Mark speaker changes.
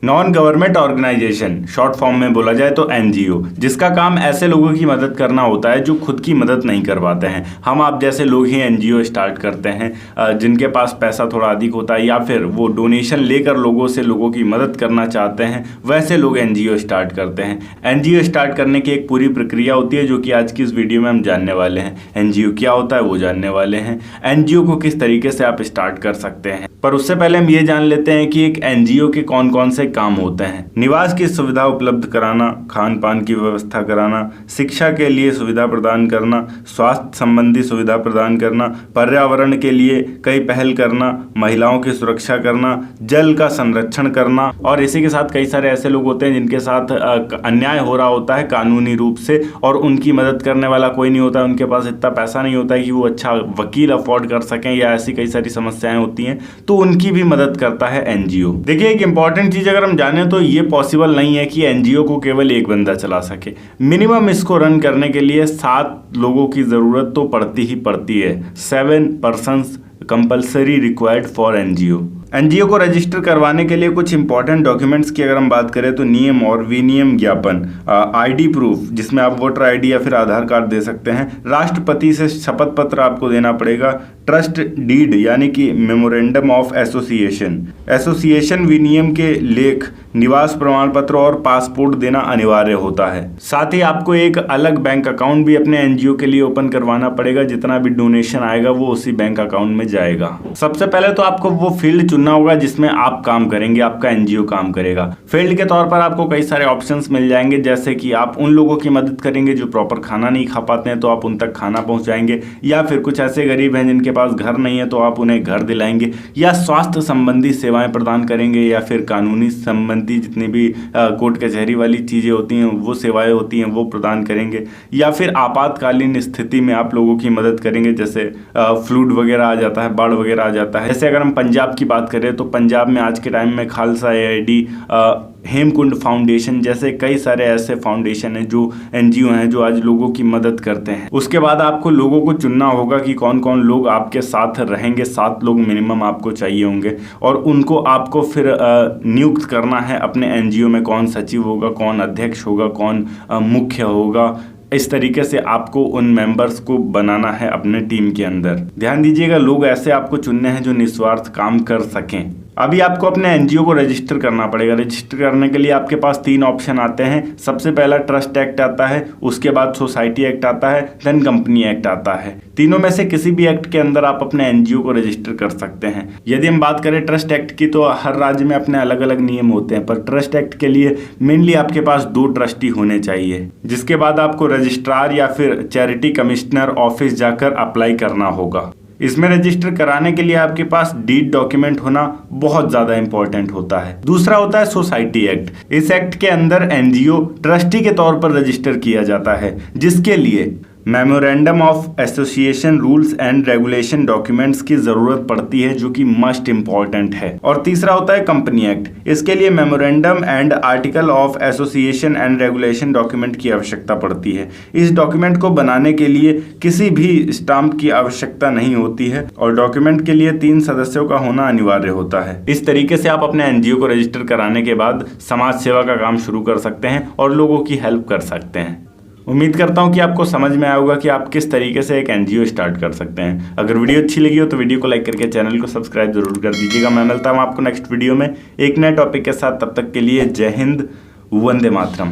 Speaker 1: Non government organization, short form में बोला जाए तो एनजीओ, जिसका काम ऐसे लोगों की मदद करना होता है जो खुद की मदद नहीं कर पाते हैं। हम आप जैसे लोग ही एनजीओ स्टार्ट करते हैं, जिनके पास पैसा थोड़ा अधिक होता है या फिर वो डोनेशन लेकर लोगों से लोगों की मदद करना चाहते हैं, वैसे लोग एनजीओ स्टार्ट करते हैं। एनजीओ स्टार्ट करने की एक पूरी प्रक्रिया होती है जो कि आज की इस वीडियो में हम जानने वाले हैं। एनजीओ क्या होता है वो जानने वाले हैं, एनजीओ को किस तरीके से आप स्टार्ट कर सकते हैं। पर उससे पहले हम ये जान लेते हैं कि एक एनजीओ के कौन कौन से काम होते हैं। निवास की सुविधा उपलब्ध कराना, खान पान की व्यवस्था कराना, शिक्षा के लिए सुविधा प्रदान करना, स्वास्थ्य संबंधी सुविधा प्रदान करना, पर्यावरण के लिए कई पहल करना, महिलाओं की सुरक्षा करना, जल का संरक्षण करना। और इसी के साथ कई सारे ऐसे लोग होते हैं जिनके साथ अन्याय हो रहा होता है कानूनी रूप से, और उनकी मदद करने वाला कोई नहीं होता है। उनके पास इतना पैसा नहीं होता है कि वो अच्छा वकील अफोर्ड कर सकें, या ऐसी कई सारी समस्याएं होती हैं, तो उनकी भी मदद करता है एनजीओ। देखिए, एक इंपॉर्टेंट चीज अगर हम जाने तो ये पॉसिबल नहीं है कि एनजीओ को केवल एक बंदा चला सके। मिनिमम इसको रन करने के लिए 7 लोगों की जरूरत तो पड़ती ही पड़ती है। 7 persons compulsory required for NGO. NGO को रजिस्टर करवाने के लिए कुछ इंपॉर्टेंट डॉक्यूमेंट्स की अगर हम बात करें तो नियम और विनियम ज्ञापन, आईडी प्रूफ जिसमें आप वोटर आईडी या फिर आधार कार्ड दे सकते हैं, राष्ट्रपति से शपथ पत्र आपको देना पड़ेगा, ट्रस्ट डीड यानी कि मेमोरेंडम ऑफ एसोसिएशन, एसोसिएशन विनियम के लेख, निवास प्रमाण पत्र और पासपोर्ट देना अनिवार्य होता है। साथ ही आपको एक अलग बैंक अकाउंट भी अपने एनजीओ के लिए ओपन करवाना पड़ेगा। जितना भी डोनेशन आएगा वो उसी बैंक अकाउंट में जाएगा। सबसे पहले तो आपको वो फील्ड चुनना होगा जिसमें आप काम करेंगे, आपका एनजीओ काम करेगा। फील्ड के तौर पर आपको कई सारे ऑप्शंस मिल जाएंगे, जैसे कि आप उन लोगों की मदद करेंगे जो प्रॉपर खाना नहीं खा पाते हैं तो आप उन तक खाना पहुंचाएंगे, या फिर कुछ ऐसे गरीब हैं जिनके पास घर नहीं है तो आप उन्हें घर दिलाएंगे, या स्वास्थ्य संबंधी सेवाएं प्रदान करेंगे, या फिर कानूनी संबंधी जितनी भी कोर्ट कचहरी वाली चीजें होती हैं वो सेवाएं होती हैं वो प्रदान करेंगे, या फिर आपातकालीन स्थिति में आप लोगों की मदद करेंगे, जैसे फ्लूड वगैरह आ जाता है, बाढ़ वगैरह आ जाता है। जैसे अगर हम पंजाब की बात करें तो पंजाब में आज के टाइम में खालसा एआईडी, हेमकुंड फाउंडेशन जैसे कई सारे ऐसे फाउंडेशन हैं जो एनजीओ हैं जो आज लोगों की मदद करते हैं। उसके बाद आपको लोगों को चुनना होगा कि कौन कौन लोग आपके साथ रहेंगे। 7 लोग मिनिमम आपको चाहिए होंगे, और उनको आपको फिर नियुक्त करना है अपने एनजीओ में। कौन सचिव होगा, कौन अध्यक्ष होगा, कौन मुख्य होगा, इस तरीके से आपको उन मेंबर्स को बनाना है अपने टीम के अंदर। ध्यान दीजिएगा, लोग ऐसे आपको चुनने हैं जो निस्वार्थ काम कर सकें। अभी आपको अपने एनजीओ को रजिस्टर करना पड़ेगा। रजिस्टर करने के लिए आपके पास 3 ऑप्शन आते हैं। सबसे पहला ट्रस्ट एक्ट आता है, उसके बाद सोसाइटी एक्ट आता है, देन कंपनी एक्ट आता है। तीनों में से किसी भी एक्ट के अंदर आप अपने एनजीओ को रजिस्टर कर सकते हैं। यदि हम बात करें ट्रस्ट एक्ट की तो हर राज्य में अपने अलग अलग नियम होते हैं, पर ट्रस्ट एक्ट के लिए मेनली आपके पास 2 ट्रस्टी होने चाहिए, जिसके बाद आपको रजिस्ट्रार या फिर चैरिटी कमिश्नर ऑफिस जाकर अप्लाई करना होगा। इसमें रजिस्टर कराने के लिए आपके पास डीड डॉक्यूमेंट होना बहुत ज्यादा इंपॉर्टेंट होता है। दूसरा होता है सोसाइटी एक्ट। इस एक्ट के अंदर एनजीओ ट्रस्टी के तौर पर रजिस्टर किया जाता है, जिसके लिए memorandum of association rules and regulation documents की जरूरत पड़ती है, जो कि मस्ट इंपॉर्टेंट है। और तीसरा होता है कंपनी एक्ट। इसके लिए memorandum and article of association and regulation document की आवश्यकता पड़ती है। इस डॉक्यूमेंट को बनाने के लिए किसी भी स्टाम्प की आवश्यकता नहीं होती है, और डॉक्यूमेंट के लिए 3 सदस्यों का होना अनिवार्य होता है। इस तरीके से आप अपने एनजीओ को रजिस्टर कराने के बाद समाज सेवा का काम शुरू कर सकते हैं और लोगों की हेल्प कर सकते हैं। उम्मीद करता हूं कि आपको समझ में आया होगा कि आप किस तरीके से एक एनजीओ स्टार्ट कर सकते हैं। अगर वीडियो अच्छी लगी हो तो वीडियो को लाइक करके चैनल को सब्सक्राइब जरूर कर दीजिएगा। मैं मिलता हूं आपको नेक्स्ट वीडियो में एक नए टॉपिक के साथ। तब तक के लिए जय हिंद, वंदे मातरम।